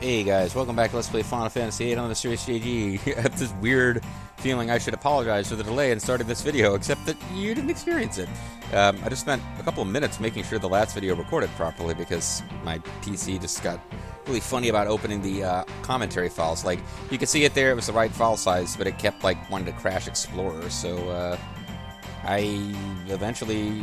Hey guys, welcome back to Let's Play Final Fantasy VIII on the Series JG. I have this weird feeling I should apologize for the delay in starting this video, except that you didn't experience it. I just spent a couple of minutes making sure the last video recorded properly because my PC just got really funny about opening the commentary files. Like, you could see it there, it was the right file size, but it kept, like, wanting to crash Explorer, so, I eventually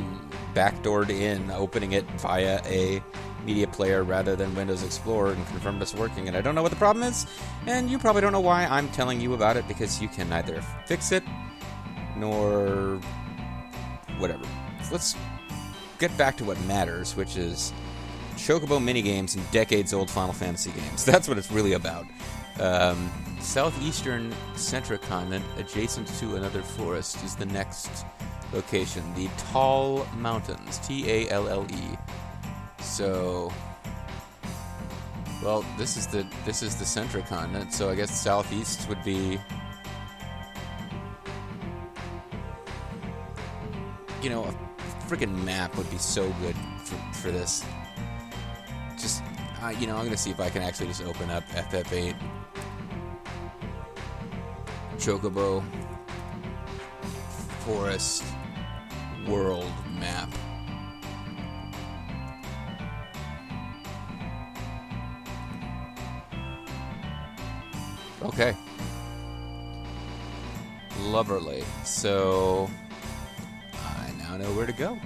backdoored in, opening it via a media player rather than Windows Explorer and confirmed it's working, and I don't know what the problem is, and you probably don't know why I'm telling you about it, because you can neither fix it nor whatever. So let's get back to what matters, which is Chocobo minigames and decades-old Final Fantasy games. That's what it's really about. Southeastern Centra continent, adjacent to another forest, is the next location. The Tall Mountains. T-A-L-L-E. So, well, this is the Centra continent, so I guess southeast would be, you know, a freaking map would be so good for this. Just, you know, I'm gonna see if I can actually just open up FF8 Chocobo Forest World Map. Okay. Lovely. So, I now know where to go.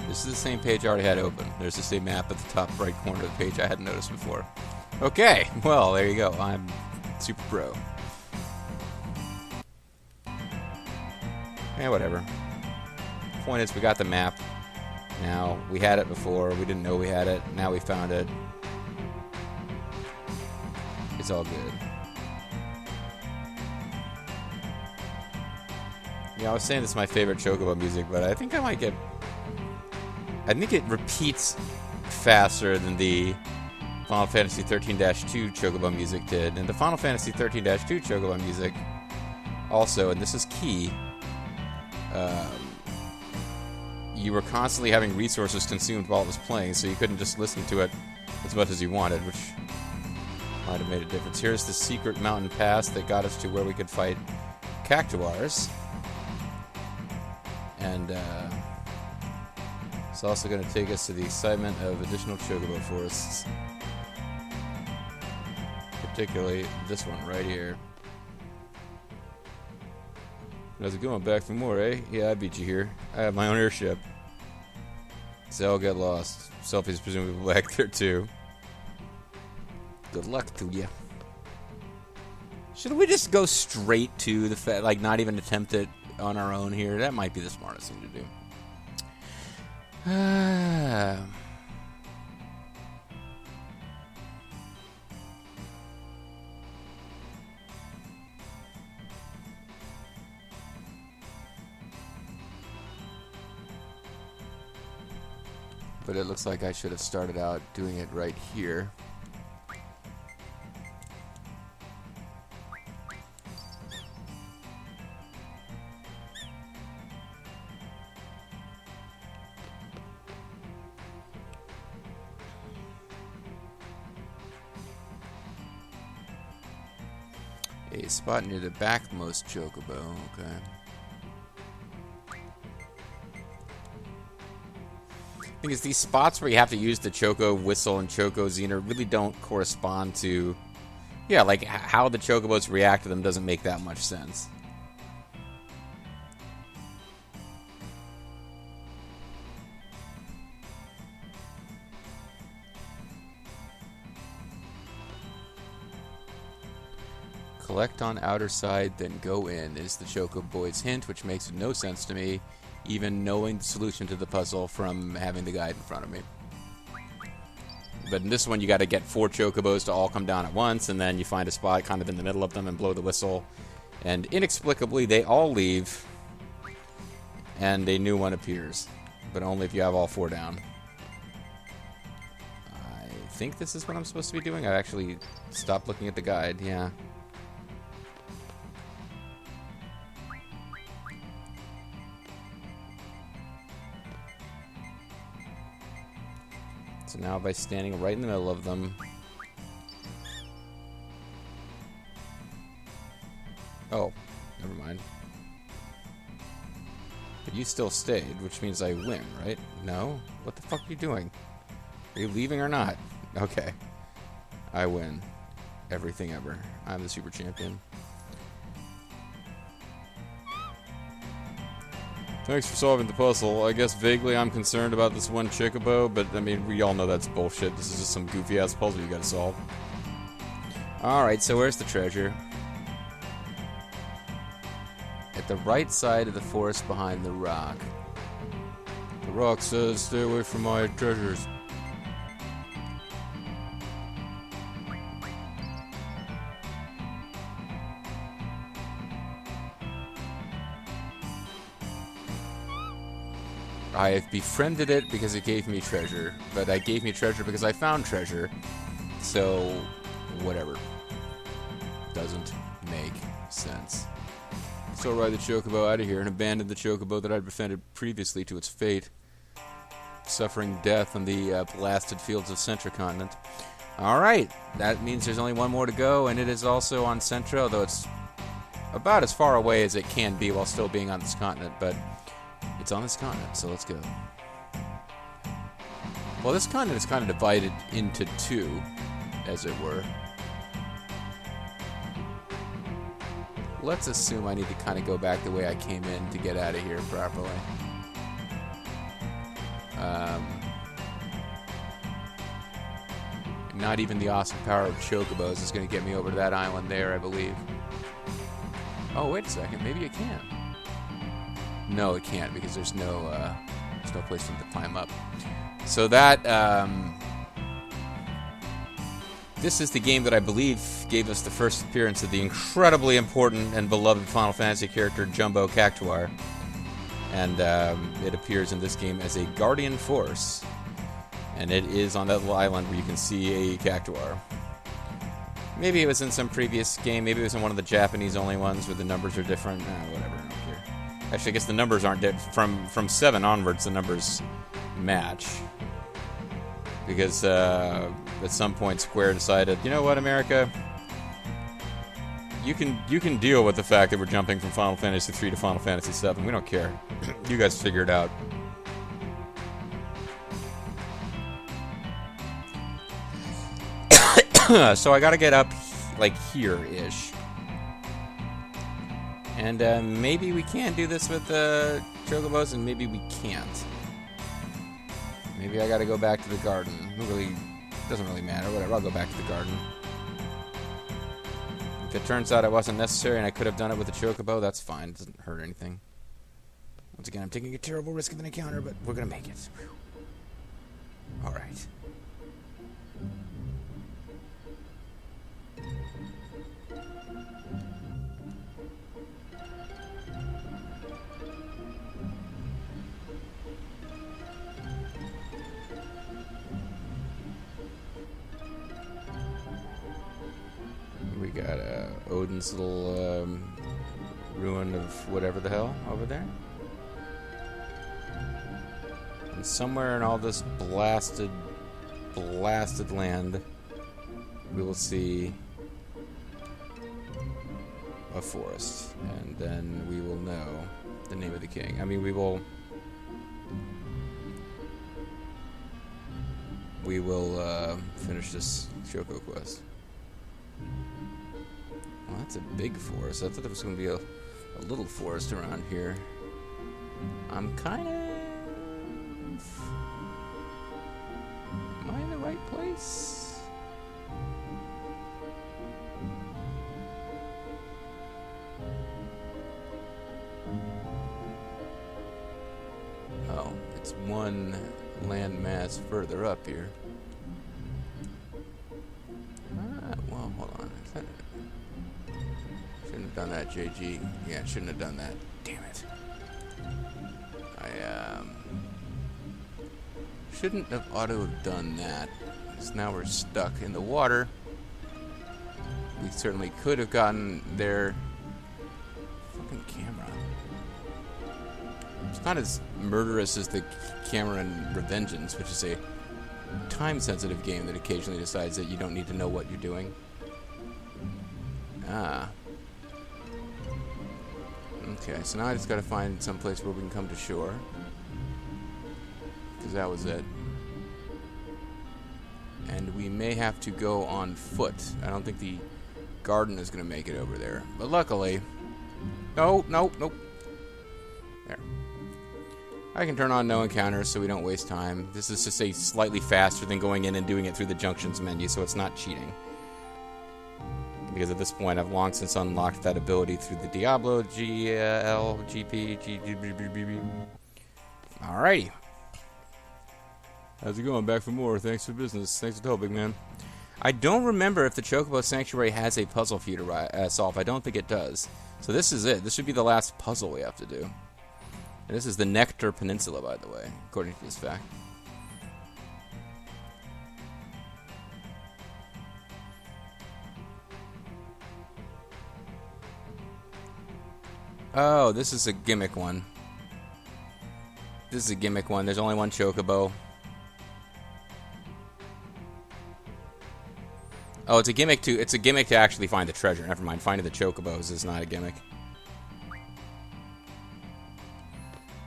This is the same page I already had open. There's the same map at the top right corner of the page I hadn't noticed before. Okay, well, there you go. I'm super pro. Yeah, whatever. Point is, we got the map. Now, we had it before. We didn't know we had it. Now we found it. It's all good. Yeah, I was saying this is my favorite Chocobo music, but I think I might get... I think it repeats faster than the Final Fantasy 13-2 Chocobo music did. And the Final Fantasy 13-2 Chocobo music also, and this is key, you were constantly having resources consumed while it was playing, so you couldn't just listen to it as much as you wanted, which might have made a difference. Here's the secret mountain pass that got us to where we could fight Cactuars. And it's also going to take us to the excitement of additional Chocobo forests. Particularly this one right here. How's it going? Back for more, eh? Yeah, I beat you here. I have my own airship. So I'll get lost. Selfie's presumably back there too. Good luck to you. Should we just go straight to the like, not even attempt it on our own here? That might be the smartest thing to do. But it looks like I should have started out doing it right here. A spot near the backmost Chocobo, okay. I think it's these spots where you have to use the Choco Whistle and Choco Xena really don't correspond to... Yeah, like, how the Chocobos react to them doesn't make that much sense. Collect on outer side, then go in, is the Chocoboy's hint, which makes no sense to me, even knowing the solution to the puzzle from having the guide in front of me. But in this one, you got to get 4 Chocobos to all come down at once, and then you find a spot kind of in the middle of them and blow the whistle. And inexplicably, they all leave, and a new one appears. But only if you have all 4 down. I think this is what I'm supposed to be doing. I actually stopped looking at the guide, yeah. So now by standing right in the middle of them... Oh, never mind. But you still stayed, which means I win, right? No? What the fuck are you doing? Are you leaving or not? Okay. I win. Everything ever. I'm the super champion. Thanks for solving the puzzle. I guess vaguely I'm concerned about this one Chocobo, but I mean, we all know that's bullshit. This is just some goofy-ass puzzle you gotta solve. Alright, so where's the treasure? At the right side of the forest behind the rock. The rock says, stay away from my treasures. I have befriended it because it gave me treasure, but it gave me treasure because I found treasure, so whatever. Doesn't make sense. So ride the Chocobo out of here and abandon the Chocobo that I'd befriended previously to its fate, suffering death on the blasted fields of Centra Continent. Alright, that means there's only one more to go, and it is also on Centra, although it's about as far away as it can be while still being on this continent, but it's on this continent, so let's go. Well, this continent is kind of divided into two, as it were. Let's assume I need to kind of go back the way I came in to get out of here properly. Not even the awesome power of Chocobos is going to get me over to that island there, I believe. Oh, wait a second. Maybe it can. No, it can't, because there's no place for them to climb up. So that, this is the game that I believe gave us the first appearance of the incredibly important and beloved Final Fantasy character Jumbo Cactuar. And it appears in this game as a guardian force. And it is on that little island where you can see a Cactuar. Maybe it was in some previous game, maybe it was in one of the Japanese-only ones where the numbers are different. Whatever, I don't care. Actually, I guess the numbers aren't from 7 onwards. The numbers match because at some point Square decided, you know what, America, you can deal with the fact that we're jumping from Final Fantasy 3 to Final Fantasy 7. We don't care. You guys figure it out. So I gotta get up like here-ish. And maybe we can do this with the Chocobos, and maybe we can't. Maybe I gotta go back to the garden. Doesn't really matter. Whatever, I'll go back to the garden. If it turns out it wasn't necessary and I could have done it with the Chocobo, that's fine. It doesn't hurt anything. Once again, I'm taking a terrible risk of an encounter, but we're gonna make it. Alright. We got Odin's little ruin of whatever the hell over there. And somewhere in all this blasted land, we will see a forest. And then we will know the name of the king. I mean, we will finish this Choco quest. Well, that's a big forest. I thought there was going to be a little forest around here. I'm kind of... Am I in the right place? Oh, it's one landmass further up here. Well, hold on. Shouldn't have done that, JG. Yeah, shouldn't have done that. Damn it. I shouldn't have have done that. Because now we're stuck in the water. We certainly could have gotten there. Fucking camera. It's not as murderous as the camera in Revengeance, which is a time-sensitive game that occasionally decides that you don't need to know what you're doing. Ah. Okay, so now I just gotta find some place where we can come to shore. Because that was it. And we may have to go on foot. I don't think the garden is gonna make it over there. But luckily... No, nope. There. I can turn on no encounters so we don't waste time. This is to say slightly faster than going in and doing it through the junctions menu, so it's not cheating. Because at this point, I've long since unlocked that ability through the Diablo, GL, GP, GBBB. Alrighty. How's it going? Back for more. Thanks for business. Thanks for the help, big man. I don't remember if the Chocobo Sanctuary has a puzzle for you to solve. I don't think it does. So this is it. This should be the last puzzle we have to do. And this is the Nectar Peninsula, by the way, according to this fact. Oh, this is a gimmick one. This is a gimmick one. There's only one Chocobo. Oh, it's a gimmick to actually find the treasure. Never mind, finding the Chocobos is not a gimmick.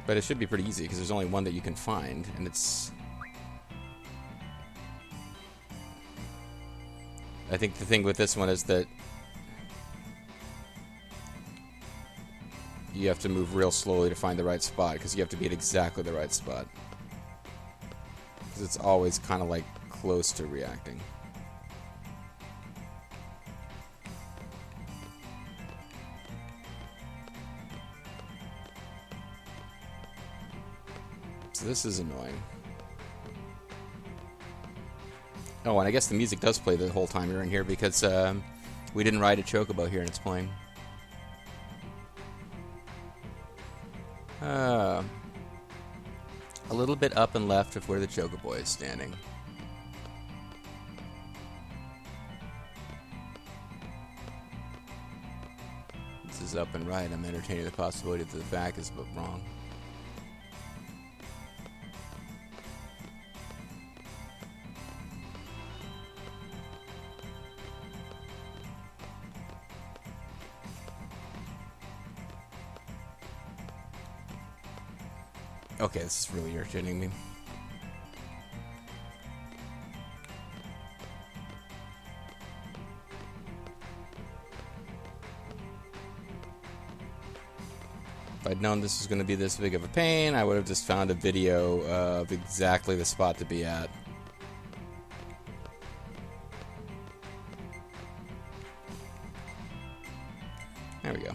But it should be pretty easy because there's only one that you can find, and it's... I think the thing with this one is that you have to move real slowly to find the right spot, because you have to be at exactly the right spot. Because it's always kind of like close to reacting. So this is annoying. Oh, and I guess the music does play the whole time you're in here because we didn't ride a Chocobo here and it's playing. A little bit up and left of where the Chocobo is standing. This is up and right. I'm entertaining the possibility that the back is wrong. Okay, this is really irritating me. If I'd known this was going to be this big of a pain, I would have just found a video of exactly the spot to be at. There we go.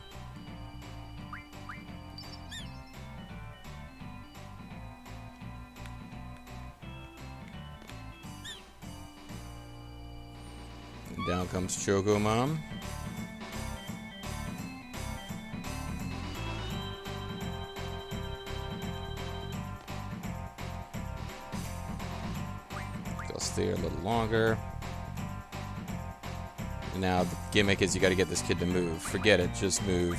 Down comes Choco Mom. I'll stay a little longer. Now the gimmick is you gotta get this kid to move. Forget it, just move.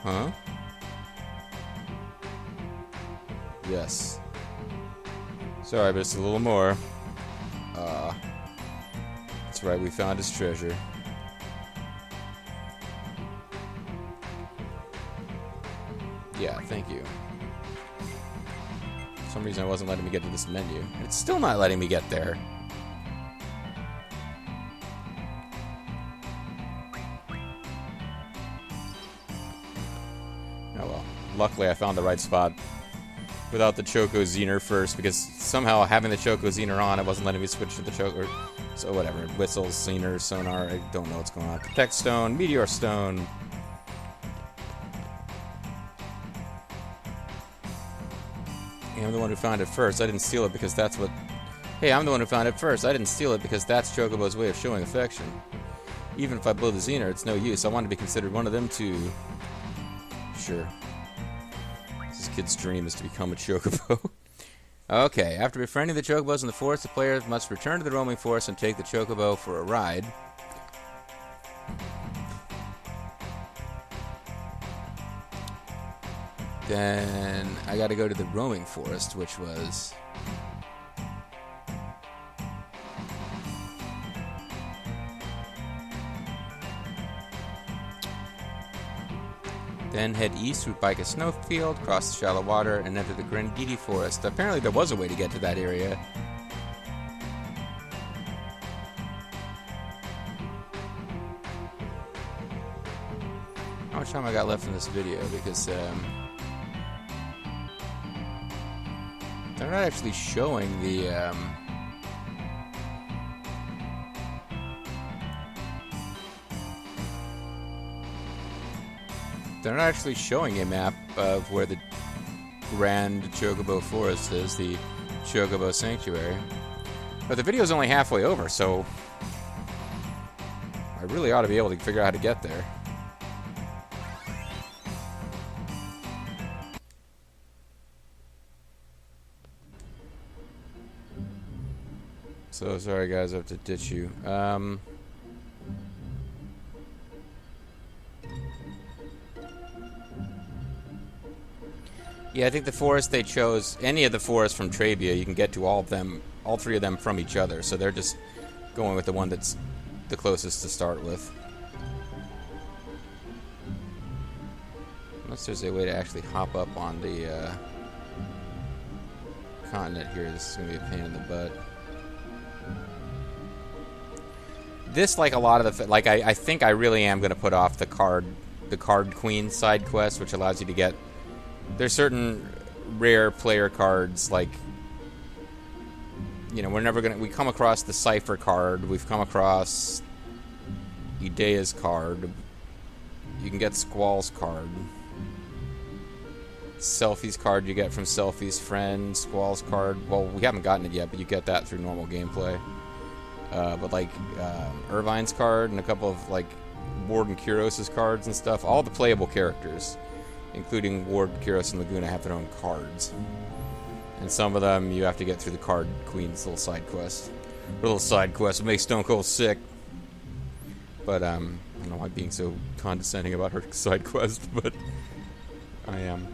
Huh? Yes. Sorry, but it's a little more. That's right, we found his treasure. Yeah, thank you. For some reason I wasn't letting me get to this menu. It's still not letting me get there. Oh well. Luckily I found the right spot without the Choco Zener first, because somehow having the Choco Zener on, it wasn't letting me switch to the Choco. So whatever. Whistles, Zener, Sonar, I don't know what's going on. Protect Stone, Meteor Stone. Hey, I'm the one who found it first. I didn't steal it because that's what... Hey, I'm the one who found it first. I didn't steal it because that's Chocobo's way of showing affection. Even if I blow the Zener, it's no use. I want to be considered one of them too. Sure. This kid's dream is to become a Chocobo. Okay, after befriending the Chocobos in the forest, the players must return to the roaming forest and take the Chocobo for a ride. Then I gotta go to the roaming forest, which was Then head east through Bika Snowfield, cross the shallow water, and enter the Grangiti Forest. Apparently there was a way to get to that area. How much time I got left in this video? Because they're not actually showing the they're not actually showing a map of where the Grand Chocobo Forest is, the Chocobo Sanctuary. But the video's only halfway over, so I really ought to be able to figure out how to get there. So sorry guys, I have to ditch you. Yeah, I think the forest they chose, any of the forests from Trebia, you can get to all of them, all three of them from each other. So they're just going with the one that's the closest to start with. Unless there's a way to actually hop up on the continent here, this is going to be a pain in the butt. This, like a lot of the, like I think I really am going to put off the card queen side quest, which allows you to get, there's certain rare player cards, like, you know, we come across the Cypher card, we've come across Idea's card, you can get Squall's card, Selfie's card you get from Selfie's friend, Squall's card, well, we haven't gotten it yet, but you get that through normal gameplay. But like Irvine's card and a couple of like Ward and Kuros' cards and stuff, all the playable characters, including Ward, Kuros, and Laguna, have their own cards. And some of them you have to get through the Card Queen's little side quest. Little side quest that makes Stone Cold sick. But I don't know why I'm being so condescending about her side quest, but I am.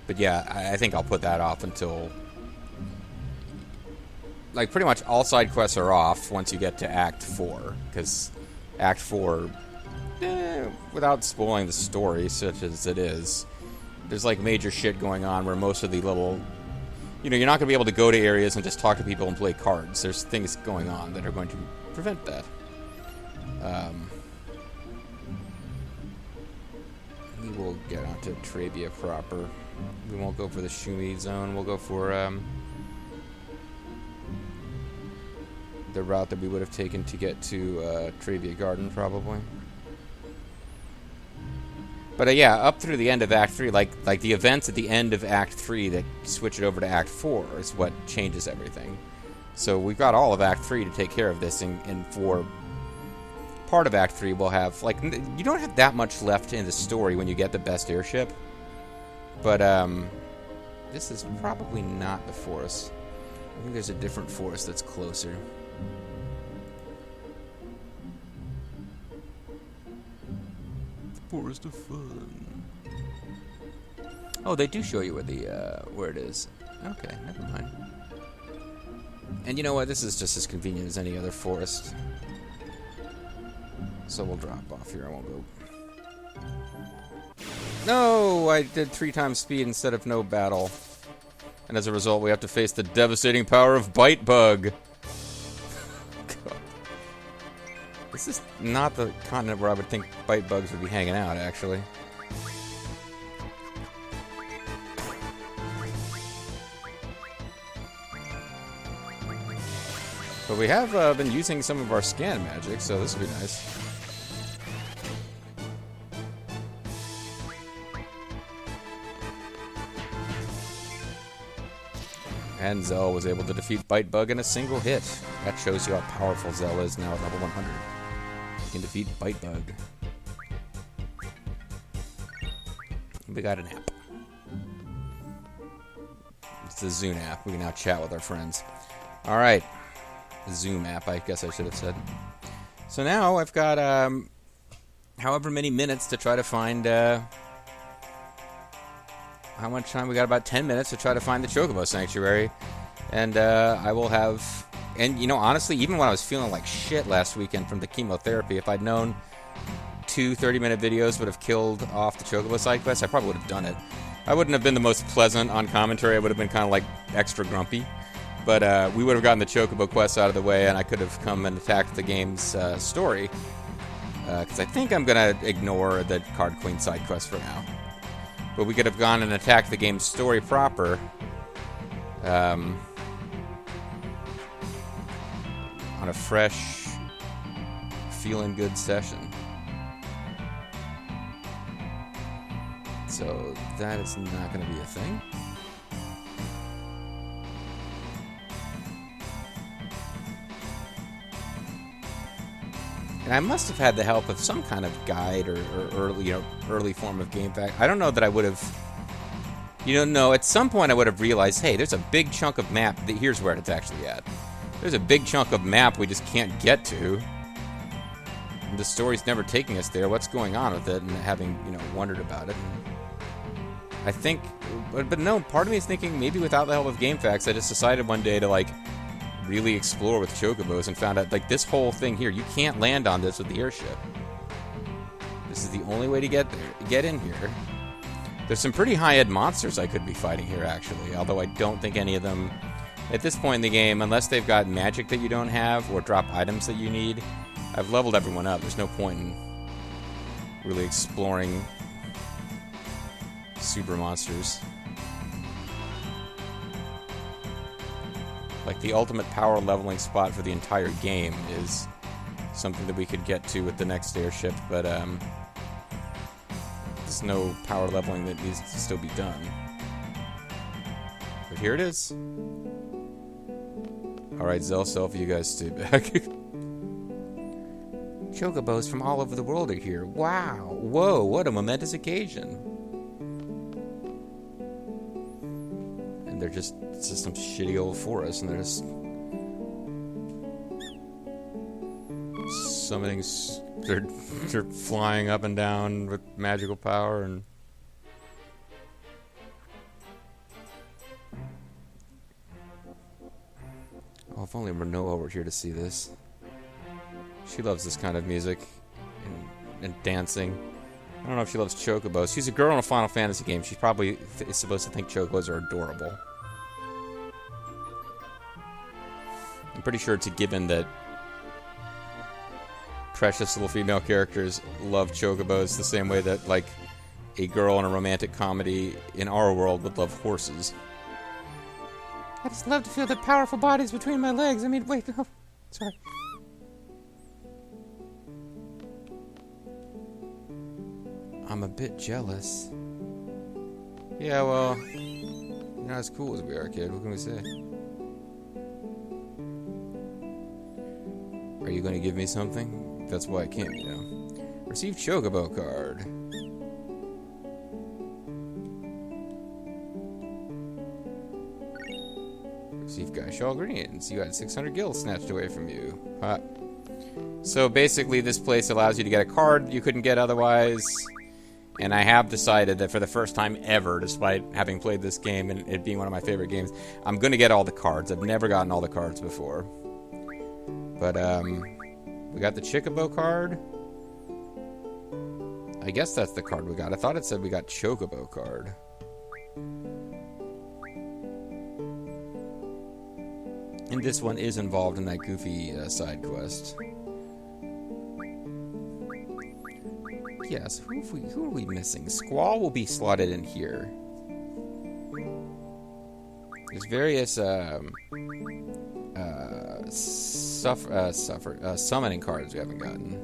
But yeah, I think I'll put that off until, like, pretty much all side quests are off once you get to Act 4, because Act 4, without spoiling the story, such as it is, there's, like, major shit going on where most of the little, you know, you're not going to be able to go to areas and just talk to people and play cards. There's things going on that are going to prevent that. We will get onto Trebia proper. We won't go for the Shumi zone. We'll go for, the route that we would have taken to get to Trebia Garden, probably. But yeah, up through the end of Act 3, like the events at the end of Act 3 that switch it over to Act 4 is what changes everything. So we've got all of Act 3 to take care of this, and for part of Act 3 we'll have, like, you don't have that much left in the story when you get the best airship. But this is probably not the forest. I think there's a different forest that's closer. Forest of Fun. Oh, they do show you where it is. Okay, never mind. And you know what? This is just as convenient as any other forest. So we'll drop off here. I won't go. No! I did 3 times speed instead of no battle. And as a result, we have to face the devastating power of Bite Bug. This is not the continent where I would think bite bugs would be hanging out, actually. But we have been using some of our scan magic, so this will be nice. And Zell was able to defeat Bite Bug in a single hit. That shows you how powerful Zell is now at level 100. You can defeat Bite Bug. We got an app. It's the Zoom app. We can now chat with our friends. Alright. Zoom app, I guess I should have said. So now I've got however many minutes to try to find how much time? We got about 10 minutes to try to find the Chocobo Sanctuary. And I will have, and you know, honestly, even when I was feeling like shit last weekend from the chemotherapy, if I'd known 2 30-minute videos would have killed off the Chocobo side quest, I probably would have done it. I wouldn't have been the most pleasant on commentary. I would have been kind of like extra grumpy. But we would have gotten the Chocobo quest out of the way, and I could have come and attacked the game's story. Because I think I'm going to ignore the Card Queen side quest for now. But we could have gone and attacked the game's story proper. On a fresh, feeling good session. So that is not going to be a thing. And I must have had the help of some kind of guide or early form of game fact. I don't know that I would have. No, at some point I would have realized, hey, there's a big chunk of map. Here's where it's actually at. There's a big chunk of map we just can't get to. And the story's never taking us there. What's going on with it? And having, wondered about it. And I think, but no, part of me is thinking maybe without the help of game facts, I just decided one day to, really explore with Chocobos and found out, this whole thing here, you can't land on this with the airship. This is the only way to get in here. There's some pretty high-end monsters I could be fighting here, actually, although I don't think any of them, at this point in the game, unless they've got magic that you don't have or drop items that you need, I've leveled everyone up. There's no point in really exploring super monsters. The ultimate power leveling spot for the entire game is something that we could get to with the next airship, but there's no power leveling that needs to still be done. But here it is. Alright, Zelself, you guys stay back. Chocobos from all over the world are here. Wow! Whoa, what a momentous occasion. And they're just, it's just some shitty old forest, and they're just summoning, they're flying up and down with magical power, and oh, if only Renault were here to see this. She loves this kind of music and dancing. I don't know if she loves Chocobos. She's a girl in a Final Fantasy game. She probably is supposed to think Chocobos are adorable. I'm pretty sure it's a given that precious little female characters love Chocobos the same way that, like, a girl in a romantic comedy in our world would love horses. I just love to feel the powerful bodies between my legs. I mean, wait, no. Sorry. I'm a bit jealous. Yeah, well, you're not as cool as we are, kid. What can we say? Are you going to give me something? That's why I came, you know. Receive Chocobo card. Receive Gaishal Greens. You had 600 gills snatched away from you. Hot. So basically, this place allows you to get a card you couldn't get otherwise. And I have decided that for the first time ever, despite having played this game and it being one of my favorite games, I'm going to get all the cards. I've never gotten all the cards before. But, we got the Chocobo card. I guess that's the card we got. I thought it said we got Chocobo card. And this one is involved in that goofy side quest. Yes, who are we missing? Squall will be slotted in here. There's various summoning cards we haven't gotten.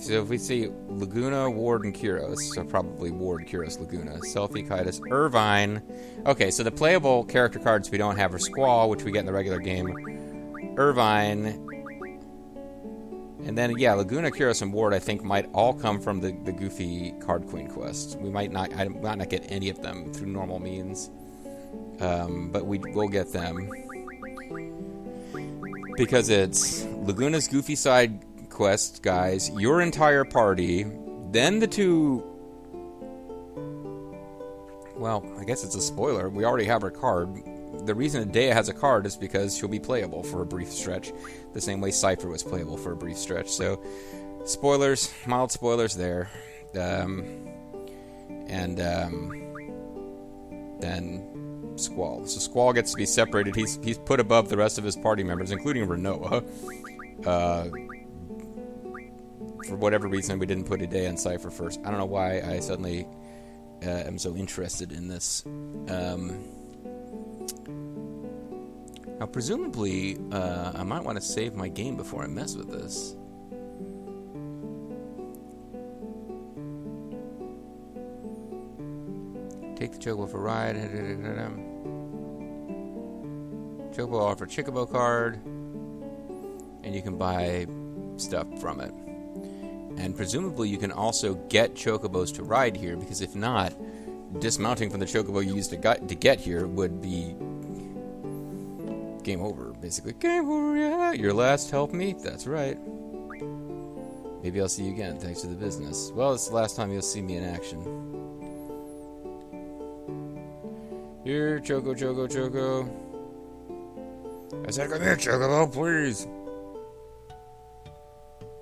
So if we see Laguna, Ward, and Kyros, so probably Ward, Kyros, Laguna, Selfie, Kitus, Irvine. Okay, so the playable character cards we don't have are Squall, which we get in the regular game, Irvine, and then, yeah, Laguna, Kyros, and Ward, I think, might all come from the goofy Card Queen quest. We might not, I might not get any of them through normal means, but we will get them. Because it's Laguna's goofy side quest, guys, your entire party, then the two... Well, I guess it's a spoiler. We already have her card. The reason Dea has a card is because she'll be playable for a brief stretch, the same way Cypher was playable for a brief stretch. So Spoilers, mild spoilers there. Then Squall. So Squall gets to be separated. He's put above the rest of his party members, including Renoa. For whatever reason, we didn't put Ide and Cypher first. I don't know why I suddenly am so interested in this. Now, presumably, I might want to save my game before I mess with this. Take the Chocobo for a ride. Chocobo offer Chocobo card, and you can buy stuff from it. And presumably you can also get Chocobos to ride here, because if not, dismounting from the Chocobo you used to get here would be game over, basically. Game over, yeah. Your last helpmeet, that's right. Maybe I'll see you again, thanks to the business. Well, it's the last time you'll see me in action. Here, Choco. I said, come here, Chocobo, please.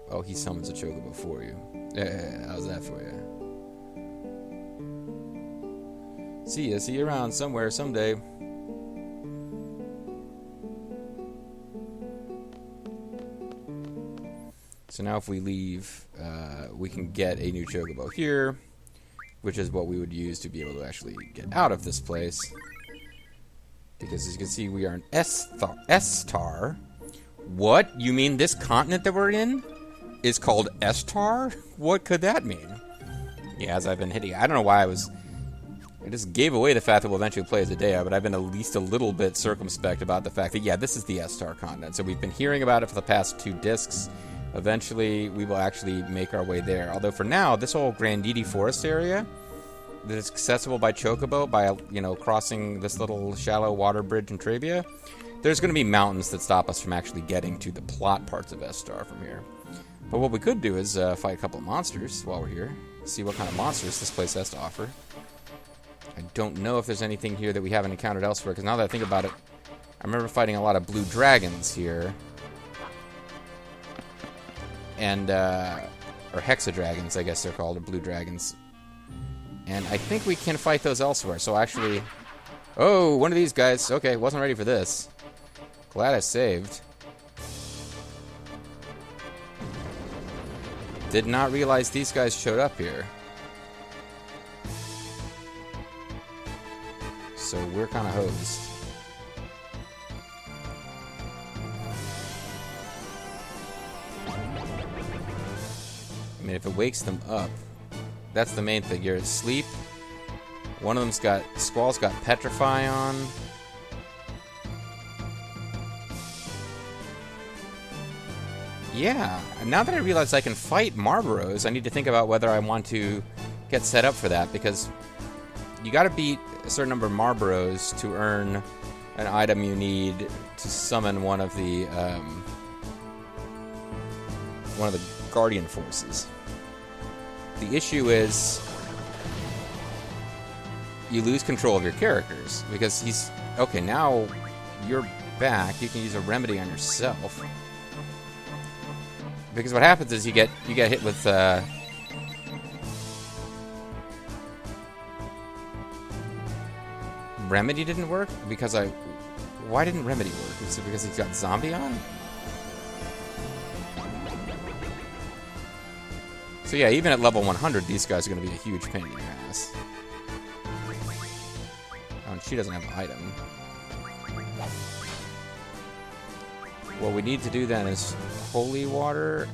Oh, he summons a Chocobo for you. Yeah, how's that for you? See you around somewhere, someday. So now if we leave, we can get a new Chocobo here, which is what we would use to be able to actually get out of this place. Because as you can see, we are an S-Star. What? You mean this continent that we're in is called S-Star? What could that mean? Yeah, as I've been hitting, I don't know why I just gave away the fact that we'll eventually play as Ide, but I've been at least a little bit circumspect about the fact that, yeah, this is the S-Star continent. So we've been hearing about it for the past 2 discs. Eventually, we will actually make our way there. Although for now, this whole Grangiti Forest area that is accessible by Chocobo, by, crossing this little shallow water bridge in Trabia, there's going to be mountains that stop us from actually getting to the plot parts of S-Star from here. But what we could do is fight a couple of monsters while we're here. See what kind of monsters this place has to offer. I don't know if there's anything here that we haven't encountered elsewhere, because now that I think about it, I remember fighting a lot of blue dragons here. And, or hexadragons, I guess they're called, or blue dragons. And I think we can fight those elsewhere, so actually... Oh, one of these guys. Okay, wasn't ready for this. Glad I saved. Did not realize these guys showed up here. So we're kind of hosed. I mean, if it wakes them up, that's the main thing. You're asleep. One of them's got... Squall's got Petrify on. Yeah, now that I realize I can fight Marlboros, I need to think about whether I want to get set up for that, because you gotta beat a certain number of Marlboros to earn an item you need to summon one of the Guardian forces. The issue is you lose control of your characters, because he's... Okay, now you're back. You can use a remedy on yourself. Because what happens is you get hit with remedy didn't work because why didn't remedy work? Is it because he's got zombie on? So yeah, even at level 100, these guys are going to be a huge pain in the ass. Oh, and she doesn't have an item. What we need to do then is holy water,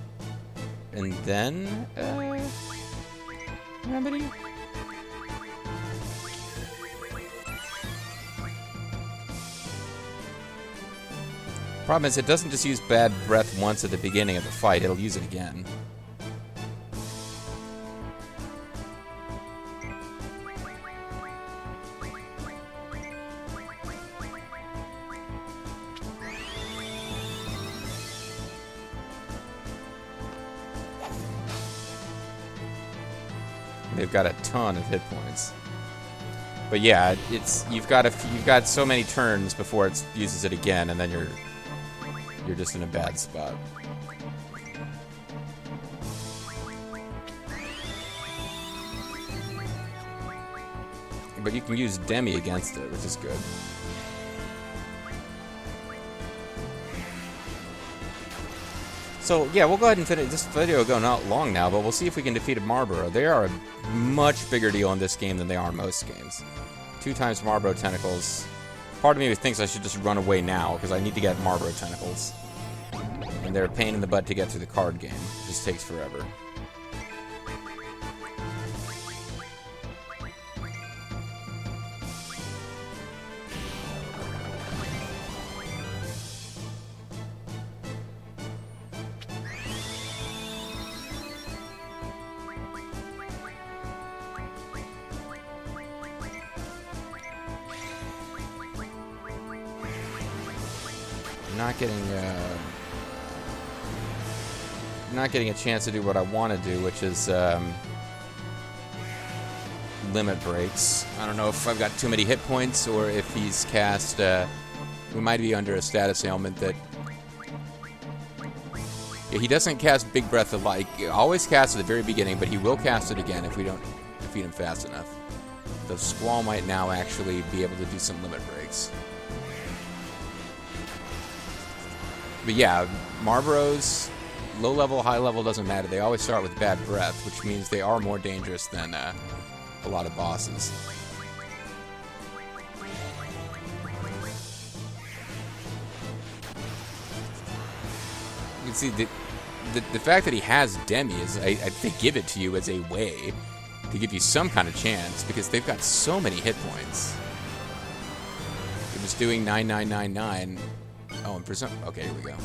and then remedy. Problem is, it doesn't just use bad breath once at the beginning of the fight; it'll use it again. They've got a ton of hit points, but yeah, you've got so many turns before it uses it again, and then you're just in a bad spot. But you can use Demi against it, which is good. So, yeah, we'll go ahead and finish. This video will go not long now, but we'll see if we can defeat a Marlboro. They are a much bigger deal in this game than they are in most games. 2 times Marlboro Tentacles. Part of me thinks I should just run away now, because I need to get Marlboro Tentacles. And they're a pain in the butt to get through the card game. It just takes forever. Not getting a chance to do what I want to do, which is limit breaks. I don't know if I've got too many hit points or if he's cast. We might be under a status ailment that. Yeah, he doesn't cast Big Breath of Light. He always casts at the very beginning, but he will cast it again if we don't defeat him fast enough. The Squall might now actually be able to do some limit breaks. But yeah, Marlboros, low level, high level, doesn't matter. They always start with bad breath, which means they are more dangerous than a lot of bosses. You can see the fact that he has Demi is, I think, give it to you as a way to give you some kind of chance, because they've got so many hit points. They're just doing 9999. Oh, and for some... Okay, here we go.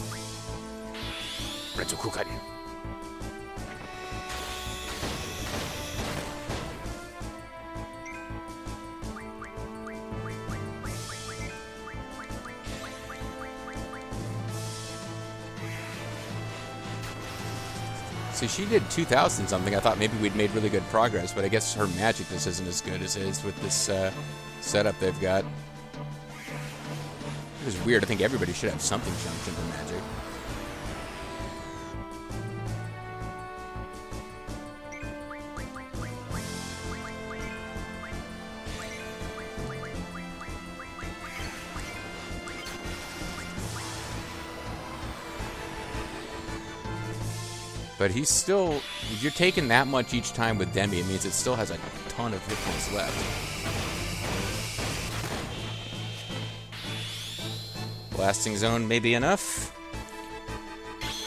See, she did 2,000 something. I thought maybe we'd made really good progress, but I guess her magic just isn't as good as it is with this setup they've got. It was weird. I think everybody should have something jumped into magic. But he's still... If you're taking that much each time with Demi, it means it still has like a ton of hit points left. Blasting Zone may be enough.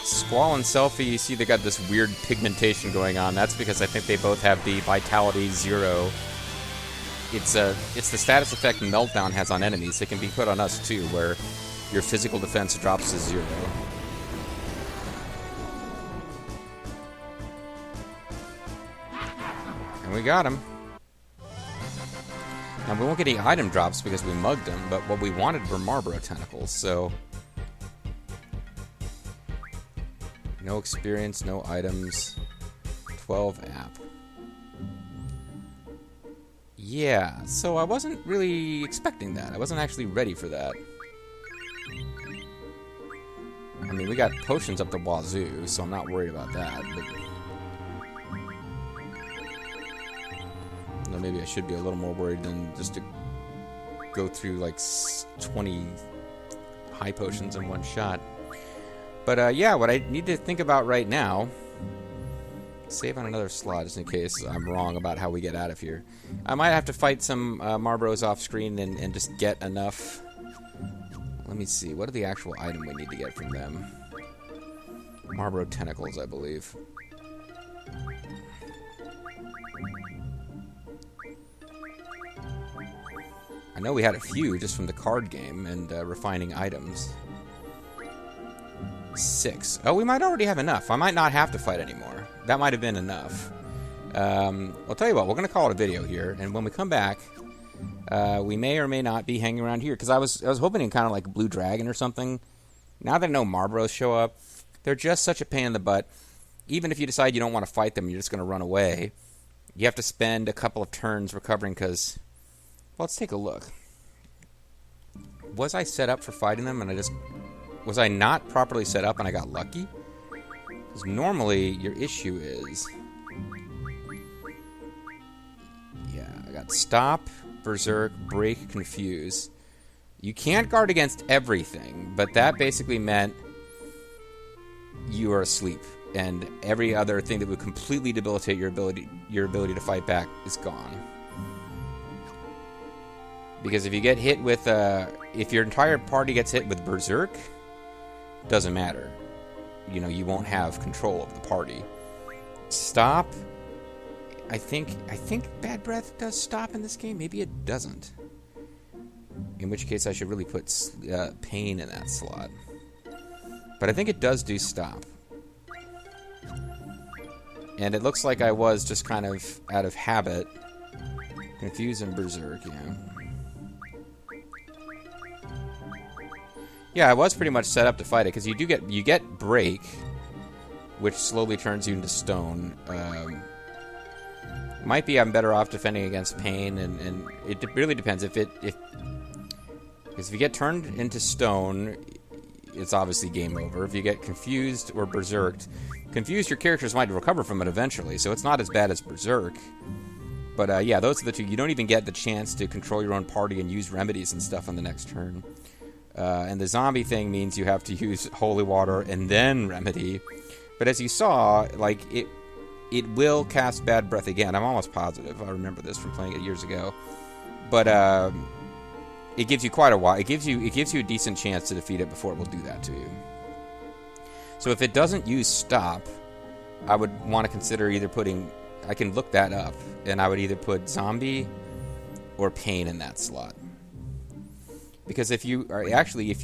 Squall and Selfie, you see they got this weird pigmentation going on. That's because I think they both have the Vitality 0. It's the status effect Meltdown has on enemies. It can be put on us too, where your physical defense drops to 0. And we got him. Now, we won't get any item drops because we mugged him, but what we wanted were Marlboro Tentacles, so... No experience, no items. 12 app. Yeah, so I wasn't really expecting that. I wasn't actually ready for that. I mean, we got potions up the wazoo, so I'm not worried about that, but... No, maybe I should be a little more worried than just to go through like 20 high potions in one shot. But yeah, what I need to think about right now... Save on another slot just in case I'm wrong about how we get out of here. I might have to fight some Marlboros off screen and just get enough... Let me see, what are the actual item we need to get from them? Marlboro Tentacles, I believe. I know we had a few just from the card game and refining items. 6. Oh, we might already have enough. I might not have to fight anymore. That might have been enough. I'll tell you what, we're going to call it a video here, and when we come back, we may or may not be hanging around here, because I was hoping in kind of like Blue Dragon or something. Now that I know Marlboros show up, they're just such a pain in the butt. Even if you decide you don't want to fight them, you're just going to run away, you have to spend a couple of turns recovering, because... Well, let's take a look. Was I set up for fighting them and I just... Was I not properly set up and I got lucky? Because normally your issue is... Yeah, I got stop, Berserk, Break, Confuse. You can't guard against everything, but that basically meant you are asleep, and every other thing that would completely debilitate your ability to fight back is gone. Because if you get hit with, if your entire party gets hit with Berserk, doesn't matter. You know, you won't have control of the party. Stop. I think Bad Breath does stop in this game. Maybe it doesn't. In which case I should really put Pain in that slot. But I think it does do stop. And it looks like I was just kind of out of habit. Confuse and Berserk, yeah. Yeah, I was pretty much set up to fight it, because you get Break, which slowly turns you into stone. Might be I'm better off defending against Pain, and it really depends. Because if you get turned into stone, it's obviously game over. If you get confused or berserked, your characters might recover from it eventually, so it's not as bad as Berserk. But yeah, those are the two. You don't even get the chance to control your own party and use remedies and stuff on the next turn. And the zombie thing means you have to use Holy Water and then Remedy. But as you saw, like, it will cast Bad Breath again. I'm almost positive. I remember this from playing it years ago. But it gives you quite a while. It gives you a decent chance to defeat it before it will do that to you. So if it doesn't use Stop, I would want to consider either putting... I can look that up, and I would either put Zombie or Pain in that slot. Because if you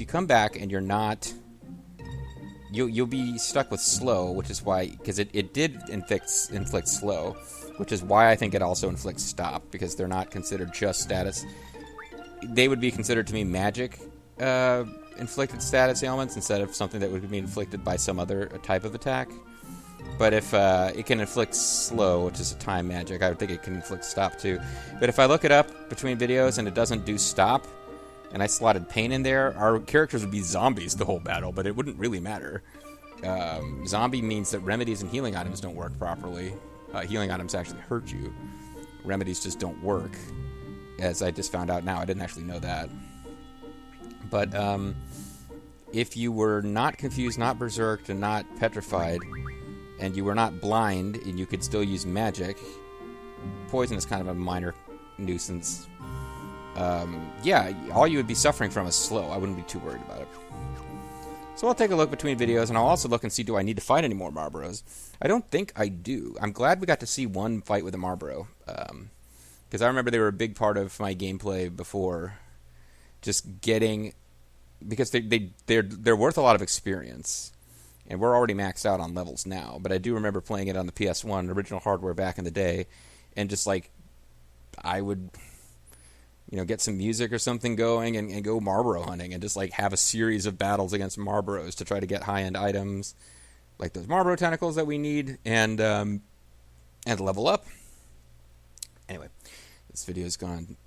come back and you're not... You'll be stuck with Slow, which is why... Because it did inflict Slow, which is why I think it also inflicts Stop, because they're not considered just status. They would be considered to me magic inflicted status ailments instead of something that would be inflicted by some other type of attack. But if it can inflict Slow, which is a time magic, I would think it can inflict Stop too. But if I look it up between videos and it doesn't do Stop, and I slotted Pain in there, our characters would be zombies the whole battle, but it wouldn't really matter. Zombie means that remedies and healing items don't work properly. Healing items actually hurt you. Remedies just don't work. As I just found out now, I didn't actually know that. But if you were not confused, not berserked, and not petrified, and you were not blind, and you could still use magic, poison is kind of a minor nuisance. Yeah, all you would be suffering from is Slow. I wouldn't be too worried about it. So I'll take a look between videos, and I'll also look and see, do I need to fight any more Marlboros? I don't think I do. I'm glad we got to see one fight with a Marlboro. Because I remember they were a big part of my gameplay before. Just getting... Because they're worth a lot of experience. And we're already maxed out on levels now. But I do remember playing it on the PS1, original hardware back in the day. And just like... I would... get some music or something going and go Marlboro hunting and just, like, have a series of battles against Marlboros to try to get high-end items, like those Marlboro Tentacles that we need, and level up. Anyway, this video has gone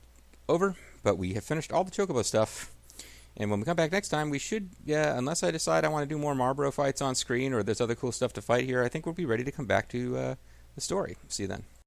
over, but we have finished all the Chocobo stuff, and when we come back next time, we should, unless I decide I want to do more Marlboro fights on screen or there's other cool stuff to fight here, I think we'll be ready to come back to the story. See you then.